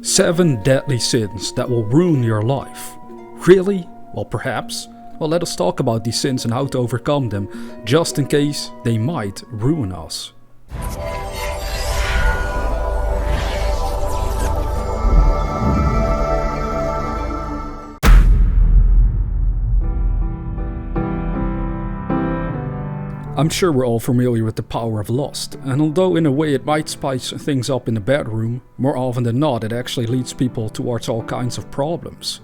7 deadly sins that will ruin your life. Really? Well, perhaps. Well, let us talk about these sins and how to overcome them, just in case they might ruin us. I'm sure we're all familiar with the power of lust, and although in a way it might spice things up in the bedroom, more often than not it actually leads people towards all kinds of problems.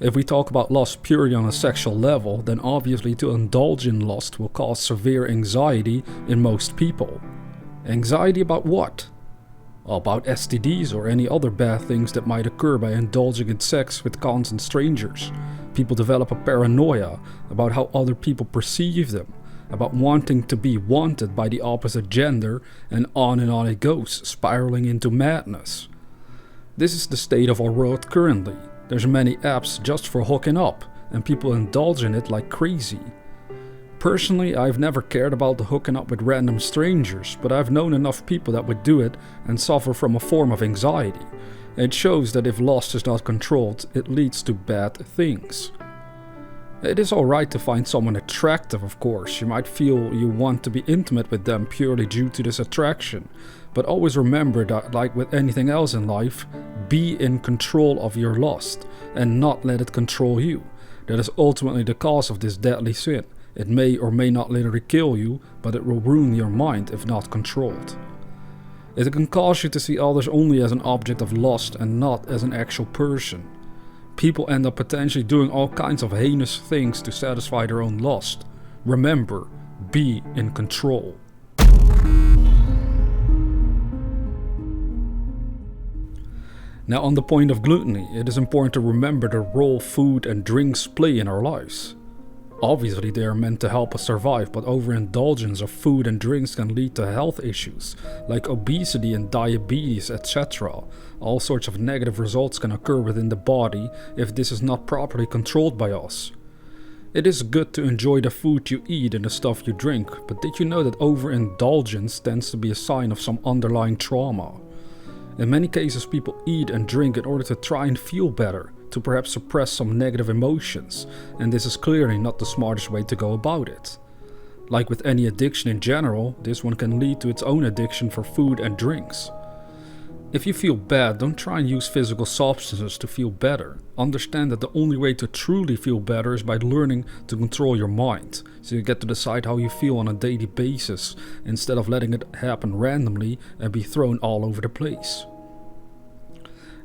If we talk about lust purely on a sexual level, then obviously to indulge in lust will cause severe anxiety in most people. Anxiety about what? About STDs or any other bad things that might occur by indulging in sex with constant strangers. People develop a paranoia about how other people perceive them, about wanting to be wanted by the opposite gender, and on it goes, spiraling into madness. This is the state of our world currently. There's many apps just for hooking up, and people indulge in it like crazy. Personally, I've never cared about the hooking up with random strangers, but I've known enough people that would do it and suffer from a form of anxiety. It shows that if lust is not controlled, it leads to bad things. It is alright to find someone attractive, of course. You might feel you want to be intimate with them purely due to this attraction. But always remember that, like with anything else in life, be in control of your lust and not let it control you. That is ultimately the cause of this deadly sin. It may or may not literally kill you, but it will ruin your mind if not controlled. It can cause you to see others only as an object of lust and not as an actual person. People end up potentially doing all kinds of heinous things to satisfy their own lust. Remember, be in control. Now, on the point of gluttony, it is important to remember the role food and drinks play in our lives. Obviously, they are meant to help us survive, but overindulgence of food and drinks can lead to health issues like obesity and diabetes, etc. All sorts of negative results can occur within the body if this is not properly controlled by us. It is good to enjoy the food you eat and the stuff you drink, but did you know that overindulgence tends to be a sign of some underlying trauma? In many cases, people eat and drink in order to try and feel better, to perhaps suppress some negative emotions, and this is clearly not the smartest way to go about it. Like with any addiction in general, this one can lead to its own addiction for food and drinks. If you feel bad, don't try and use physical substances to feel better. Understand that the only way to truly feel better is by learning to control your mind, so you get to decide how you feel on a daily basis, instead of letting it happen randomly and be thrown all over the place.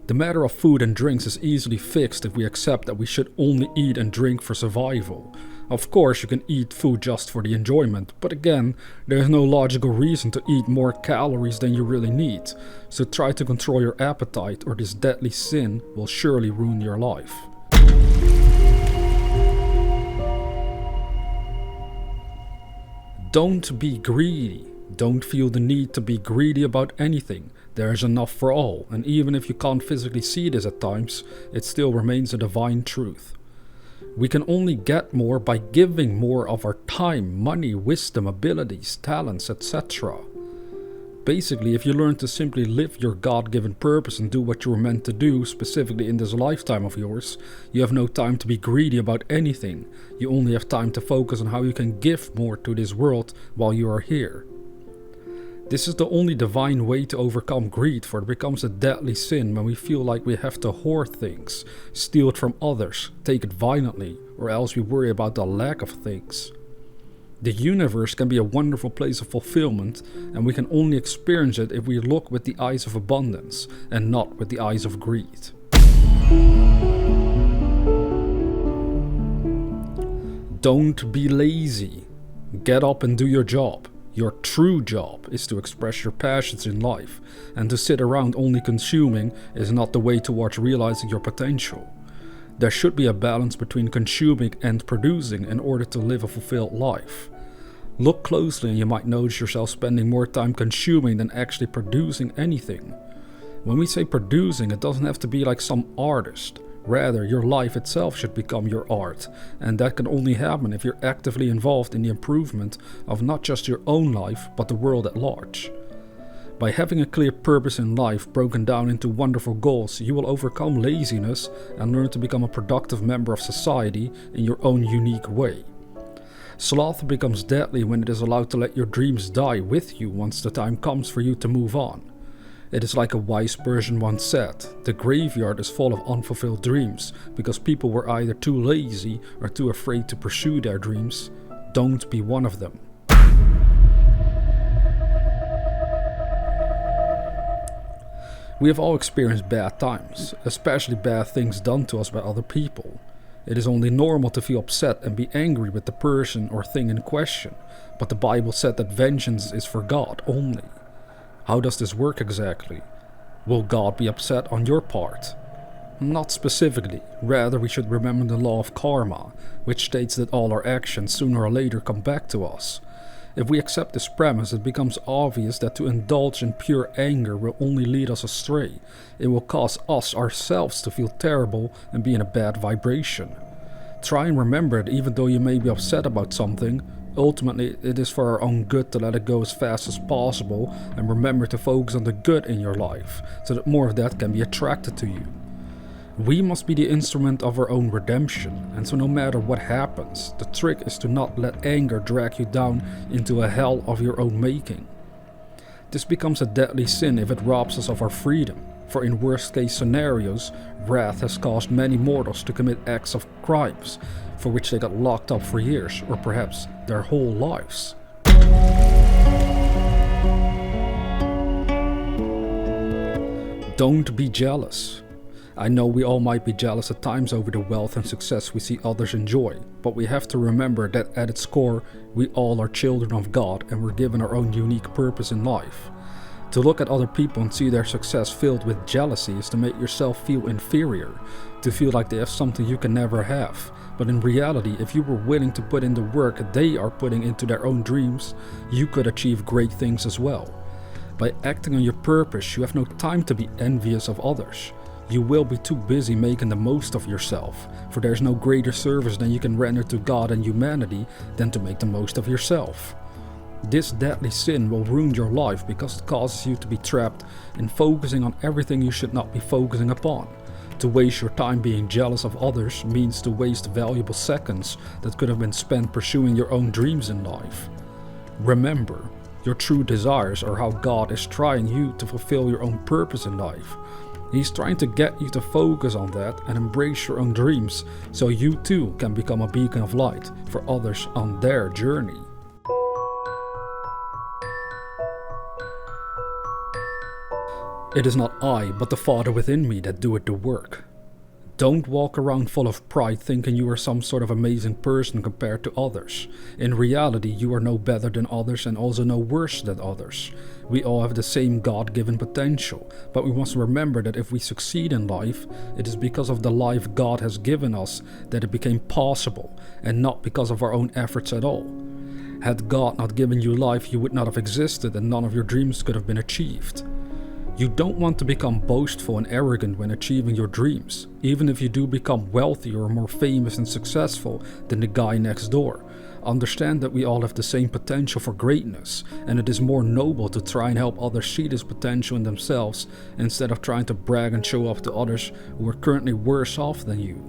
The matter of food and drinks is easily fixed if we accept that we should only eat and drink for survival. Of course, you can eat food just for the enjoyment, but again, there is no logical reason to eat more calories than you really need. So try to control your appetite, or this deadly sin will surely ruin your life. Don't be greedy. Don't feel the need to be greedy about anything. There is enough for all, and even if you can't physically see this at times, it still remains a divine truth. We can only get more by giving more of our time, money, wisdom, abilities, talents, etc. Basically, if you learn to simply live your God-given purpose and do what you were meant to do, specifically in this lifetime of yours, you have no time to be greedy about anything. You only have time to focus on how you can give more to this world while you are here. This is the only divine way to overcome greed, for it becomes a deadly sin when we feel like we have to hoard things, steal it from others, take it violently, or else we worry about the lack of things. The universe can be a wonderful place of fulfillment, and we can only experience it if we look with the eyes of abundance and not with the eyes of greed. Don't be lazy. Get up and do your job. Your true job is to express your passions in life, and to sit around only consuming is not the way towards realizing your potential. There should be a balance between consuming and producing in order to live a fulfilled life. Look closely and you might notice yourself spending more time consuming than actually producing anything. When we say producing, it doesn't have to be like some artist. Rather, your life itself should become your art, and that can only happen if you're actively involved in the improvement of not just your own life, but the world at large. By having a clear purpose in life broken down into wonderful goals, you will overcome laziness and learn to become a productive member of society in your own unique way. Sloth becomes deadly when it is allowed to let your dreams die with you once the time comes for you to move on. It is like a wise person once said, the graveyard is full of unfulfilled dreams because people were either too lazy or too afraid to pursue their dreams. Don't be one of them. We have all experienced bad times, especially bad things done to us by other people. It is only normal to feel upset and be angry with the person or thing in question, but the Bible said that vengeance is for God only. How does this work exactly? Will God be upset on your part? Not specifically, rather we should remember the law of karma, which states that all our actions sooner or later come back to us. If we accept this premise, it becomes obvious that to indulge in pure anger will only lead us astray. It will cause us ourselves to feel terrible and be in a bad vibration. Try and remember that even though you may be upset about something, ultimately it is for our own good to let it go as fast as possible, and remember to focus on the good in your life, so that more of that can be attracted to you. We must be the instrument of our own redemption, and so no matter what happens, the trick is to not let anger drag you down into a hell of your own making. This becomes a deadly sin if it robs us of our freedom, for in worst case scenarios, wrath has caused many mortals to commit acts of crimes for which they got locked up for years, or perhaps their whole lives. Don't be jealous. I know we all might be jealous at times over the wealth and success we see others enjoy, but we have to remember that at its core, we all are children of God and we're given our own unique purpose in life. To look at other people and see their success filled with jealousy is to make yourself feel inferior, to feel like they have something you can never have. But in reality, if you were willing to put in the work they are putting into their own dreams, you could achieve great things as well. By acting on your purpose, you have no time to be envious of others. You will be too busy making the most of yourself, for there is no greater service than you can render to God and humanity than to make the most of yourself. This deadly sin will ruin your life because it causes you to be trapped in focusing on everything you should not be focusing upon. To waste your time being jealous of others means to waste valuable seconds that could have been spent pursuing your own dreams in life. Remember, your true desires are how God is trying you to fulfill your own purpose in life. He's trying to get you to focus on that and embrace your own dreams so you too can become a beacon of light for others on their journey. It is not I, but the Father within me that doeth the work. Don't walk around full of pride thinking you are some sort of amazing person compared to others. In reality, you are no better than others and also no worse than others. We all have the same God-given potential, but we must remember that if we succeed in life, it is because of the life God has given us that it became possible, and not because of our own efforts at all. Had God not given you life, you would not have existed and none of your dreams could have been achieved. You don't want to become boastful and arrogant when achieving your dreams, even if you do become wealthier or more famous and successful than the guy next door. Understand that we all have the same potential for greatness, and it is more noble to try and help others see this potential in themselves instead of trying to brag and show off to others who are currently worse off than you.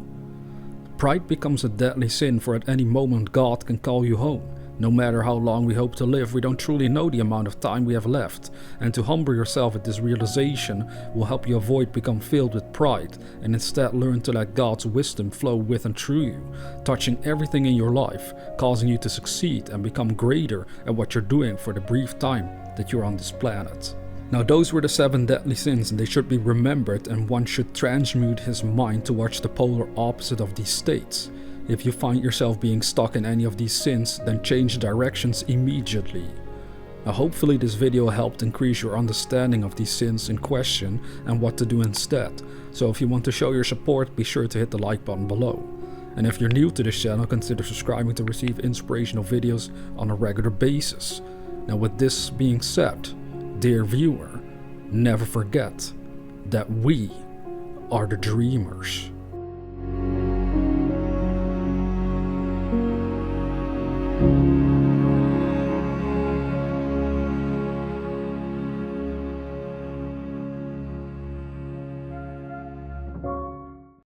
Pride becomes a deadly sin, for at any moment God can call you home. No matter how long we hope to live, we don't truly know the amount of time we have left, and to humble yourself at this realization will help you avoid becoming filled with pride, and instead learn to let God's wisdom flow with and through you, touching everything in your life, causing you to succeed and become greater at what you're doing for the brief time that you're on this planet. Now those were the 7 deadly sins, and they should be remembered, and one should transmute his mind towards the polar opposite of these states. If you find yourself being stuck in any of these sins, then change directions immediately. Now hopefully this video helped increase your understanding of these sins in question and what to do instead. So if you want to show your support, be sure to hit the like button below. And if you're new to this channel, consider subscribing to receive inspirational videos on a regular basis. Now with this being said, dear viewer, never forget that we are the dreamers.